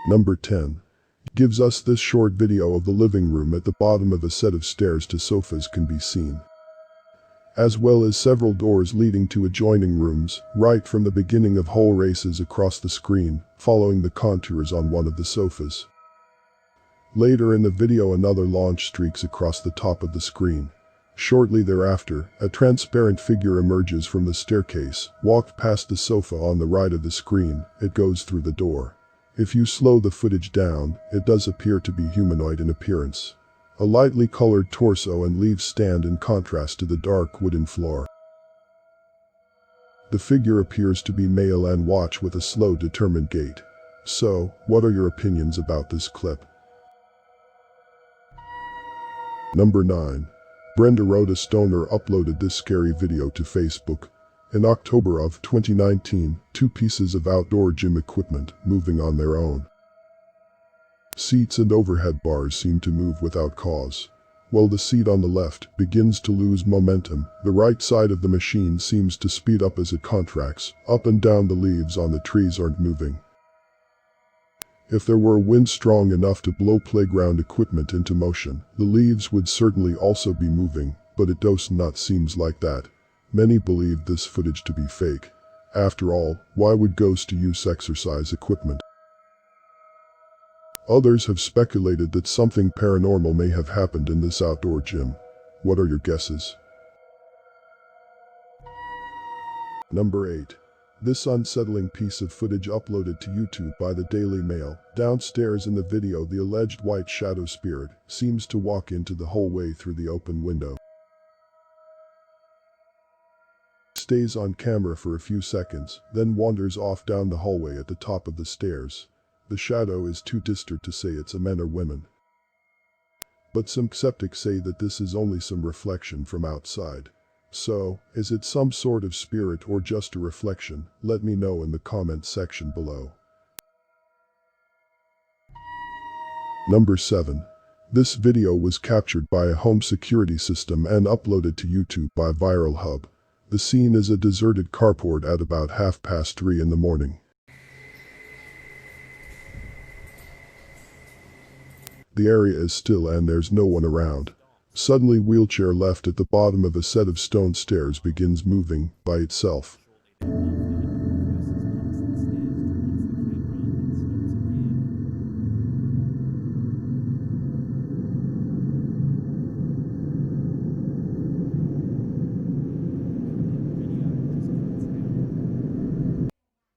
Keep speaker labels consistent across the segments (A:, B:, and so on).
A: Number 10. Gives us this short video of the living room. At the bottom of a set of stairs to sofas can be seen, as well as several doors leading to adjoining rooms, right from the beginning of whole races across the screen, following the contours on one of the sofas. Later in the video another launch streaks across the top of the screen. Shortly thereafter, a transparent figure emerges from the staircase, walked past the sofa on the right of the screen. It goes through the door. If you slow the footage down, it does appear to be humanoid in appearance. A lightly colored torso and leaves stand in contrast to the dark wooden floor. The figure appears to be male and watch with a slow, determined gait. So, what are your opinions about this clip? Number 9. Brenda Rhoda Stoner uploaded this scary video to Facebook. In October of 2019, two pieces of outdoor gym equipment moving on their own. Seats and overhead bars seem to move without cause. While the seat on the left begins to lose momentum, the right side of the machine seems to speed up as it contracts. Up and down the leaves on the trees aren't moving. If there were wind strong enough to blow playground equipment into motion, the leaves would certainly also be moving, but it does not seem like that. Many believe this footage to be fake. After all, why would ghosts use exercise equipment? Others have speculated that something paranormal may have happened in this outdoor gym. What are your guesses? Number 8. This unsettling piece of footage uploaded to YouTube by the Daily Mail. Downstairs in the video, the alleged white shadow spirit seems to walk into the hallway through the open window. Stays on camera for a few seconds, then wanders off down the hallway at the top of the stairs. The shadow is too distant to say it's a man or woman, but some skeptics say that this is only some reflection from outside. So, is it some sort of spirit or just a reflection? Let me know in the comment section below. Number 7. This video was captured by a home security system and uploaded to YouTube by Viral Hub. The scene is a deserted carport at about 3:30 in the morning. The area is still and there's no one around. Suddenly, wheelchair left at the bottom of a set of stone stairs begins moving by itself.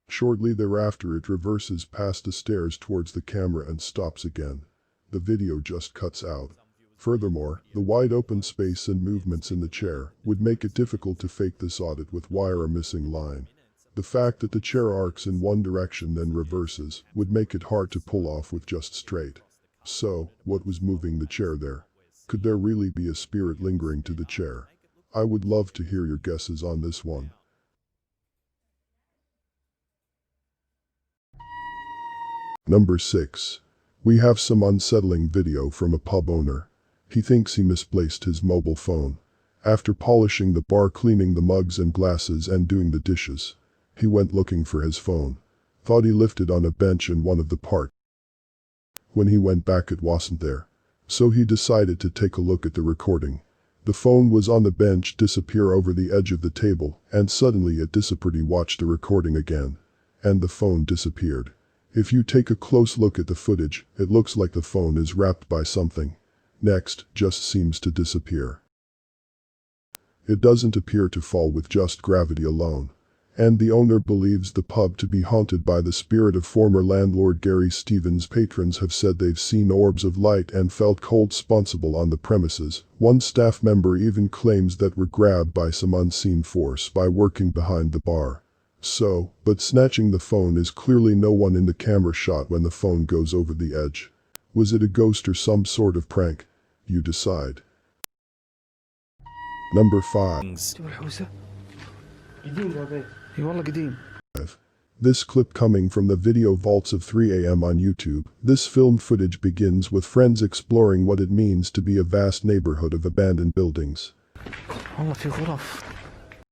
A: Shortly thereafter, it reverses past the stairs towards the camera and stops again. The video just cuts out. Furthermore, the wide open space and movements in the chair would make it difficult to fake this audit with wire or missing line. The fact that the chair arcs in one direction then reverses would make it hard to pull off with just straight. So, what was moving the chair there? Could there really be a spirit lingering to the chair? I would love to hear your guesses on this one. Number 6. We have some unsettling video from a pub owner. He thinks he misplaced his mobile phone. After polishing the bar, cleaning the mugs and glasses and doing the dishes, he went looking for his phone. Thought he left it on a bench in one of the park. When he went back, it wasn't there. So he decided to take a look at the recording. The phone was on the bench, disappear over the edge of the table, and suddenly it disappeared. He watched the recording again, and the phone disappeared. If you take a close look at the footage, it looks like the phone is wrapped by something. Next, just seems to disappear. It doesn't appear to fall with just gravity alone. And the owner believes the pub to be haunted by the spirit of former landlord Gary Stevens. Patrons have said they've seen orbs of light and felt cold responsible on the premises. One staff member even claims that were grabbed by some unseen force by working behind the bar. So, but snatching the phone is clearly no one in the camera shot when the phone goes over the edge. Was it a ghost or some sort of prank? You decide. Number 5. This clip coming from the video vaults of 3 a.m. on YouTube. This film footage begins with friends exploring what it means to be a vast neighborhood of abandoned buildings.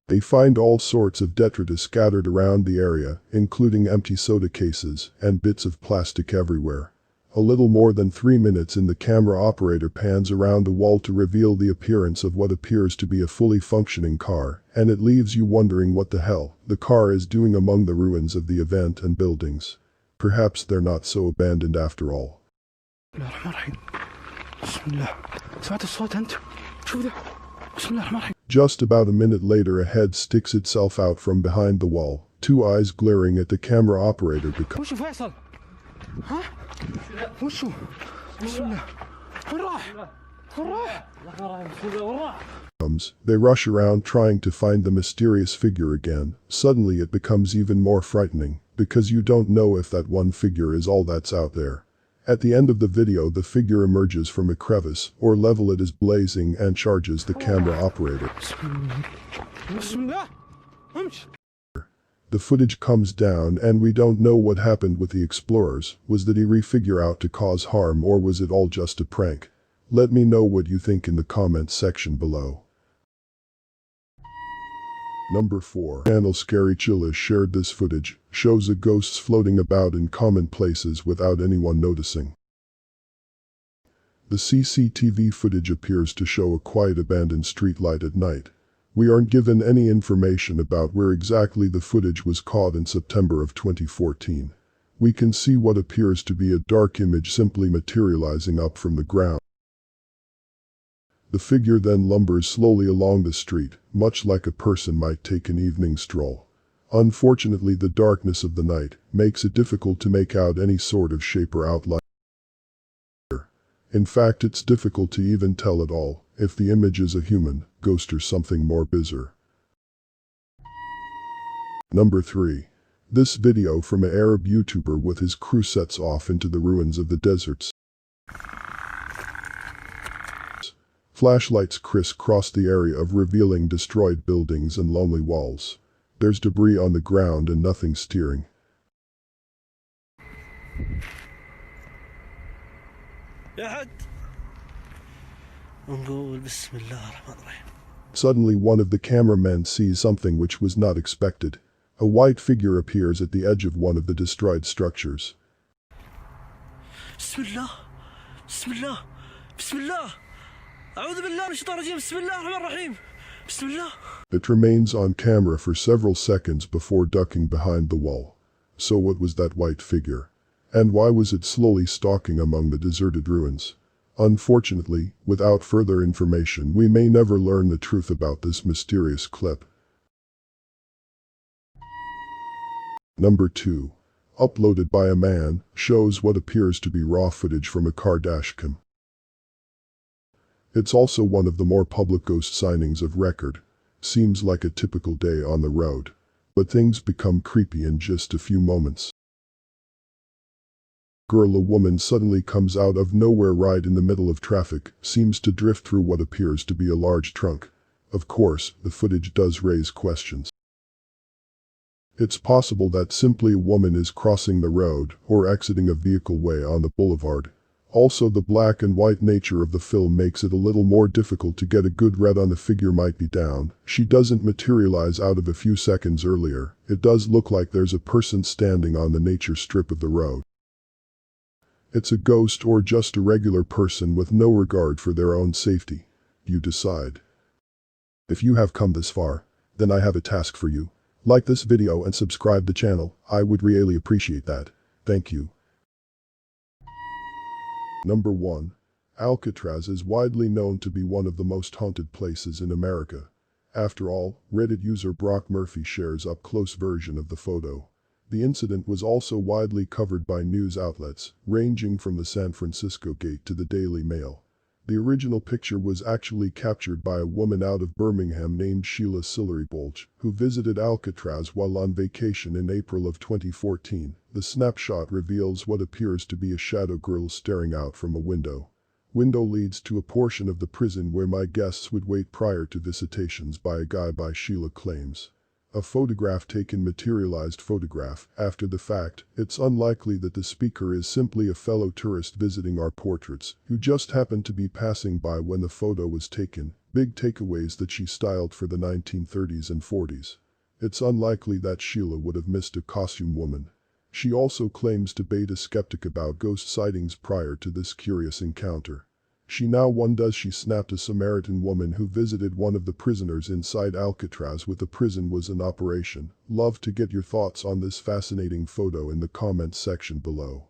A: They find all sorts of detritus scattered around the area, including empty soda cases and bits of plastic everywhere. A little more than 3 minutes in, the camera operator pans around the wall to reveal the appearance of what appears to be a fully functioning car, and it leaves you wondering what the hell the car is doing among the ruins of the event and buildings. Perhaps they're not so abandoned after all. Just about a minute later, a head sticks itself out from behind the wall. Two eyes glaring at the camera operator becomes. They rush around trying to find the mysterious figure again. Suddenly it becomes even more frightening, because you don't know if that one figure is all that's out there. At the end of the video, the figure emerges from a crevice or level it is blazing and charges the camera operator. The footage comes down and we don't know what happened with the explorers. Was that eerie figure out to cause harm, or was it all just a prank? Let me know what you think in the comments section below. Number 4. Channel scariest shared this footage. Shows a ghosts floating about in common places without anyone noticing. The CCTV footage appears to show a quiet abandoned streetlight at night. We aren't given any information about where exactly the footage was caught in September of 2014. We can see what appears to be a dark image simply materializing up from the ground. The figure then lumbers slowly along the street, much like a person might take an evening stroll. Unfortunately, the darkness of the night makes it difficult to make out any sort of shape or outline. In fact, it's difficult to even tell at all if the image is a human, ghost, or something more bizarre. Number 3. This video from an Arab YouTuber with his crew sets off into the ruins of the deserts. Flashlights crisscross the area, revealing destroyed buildings and lonely walls. There's debris on the ground and nothing steering. Suddenly one of the cameramen sees something which was not expected. A white figure appears at the edge of one of the destroyed structures. Bismillah. Bismillah. Bismillah. It remains on camera for several seconds before ducking behind the wall. So what was that white figure? And why was it slowly stalking among the deserted ruins? Unfortunately, without further information, we may never learn the truth about this mysterious clip. Number 2. Uploaded by a man, shows what appears to be raw footage from a car dashcam. It's also one of the more public ghost signings of record. Seems like a typical day on the road. But things become creepy in just a few moments. A woman suddenly comes out of nowhere right in the middle of traffic, seems to drift through what appears to be a large trunk. Of course, the footage does raise questions. It's possible that simply a woman is crossing the road or exiting a vehicle way on the boulevard. Also, the black and white nature of the film makes it a little more difficult to get a good read on the figure might be down. She doesn't materialize out of a few seconds earlier. It does look like there's a person standing on the nature strip of the road. It's a ghost or just a regular person with no regard for their own safety. You decide. If you have come this far, then I have a task for you. Like this video and subscribe the channel. I would really appreciate that. Thank you. Number 1. Alcatraz is widely known to be one of the most haunted places in America. After all, Reddit user Brock Murphy shares up-close version of the photo. The incident was also widely covered by news outlets, ranging from the San Francisco Gate to the Daily Mail. The original picture was actually captured by a woman out of Birmingham named Sheila Sillery-Bolch, who visited Alcatraz while on vacation in April of 2014. The snapshot reveals what appears to be a shadow girl staring out from a window. Window leads to a portion of the prison where my guests would wait prior to visitations by a guy, Sheila claims. A photograph taken materialized photograph. After the fact, it's unlikely that the speaker is simply a fellow tourist visiting our portraits, who just happened to be passing by when the photo was taken. Big takeaways that she styled for the 1930s and 40s. It's unlikely that Sheila would have missed a costume woman. She also claims to be a skeptic about ghost sightings prior to this curious encounter. She now wonders she snapped a Samaritan woman who visited one of the prisoners inside Alcatraz with the prison was in operation. Love to get your thoughts on this fascinating photo in the comments section below.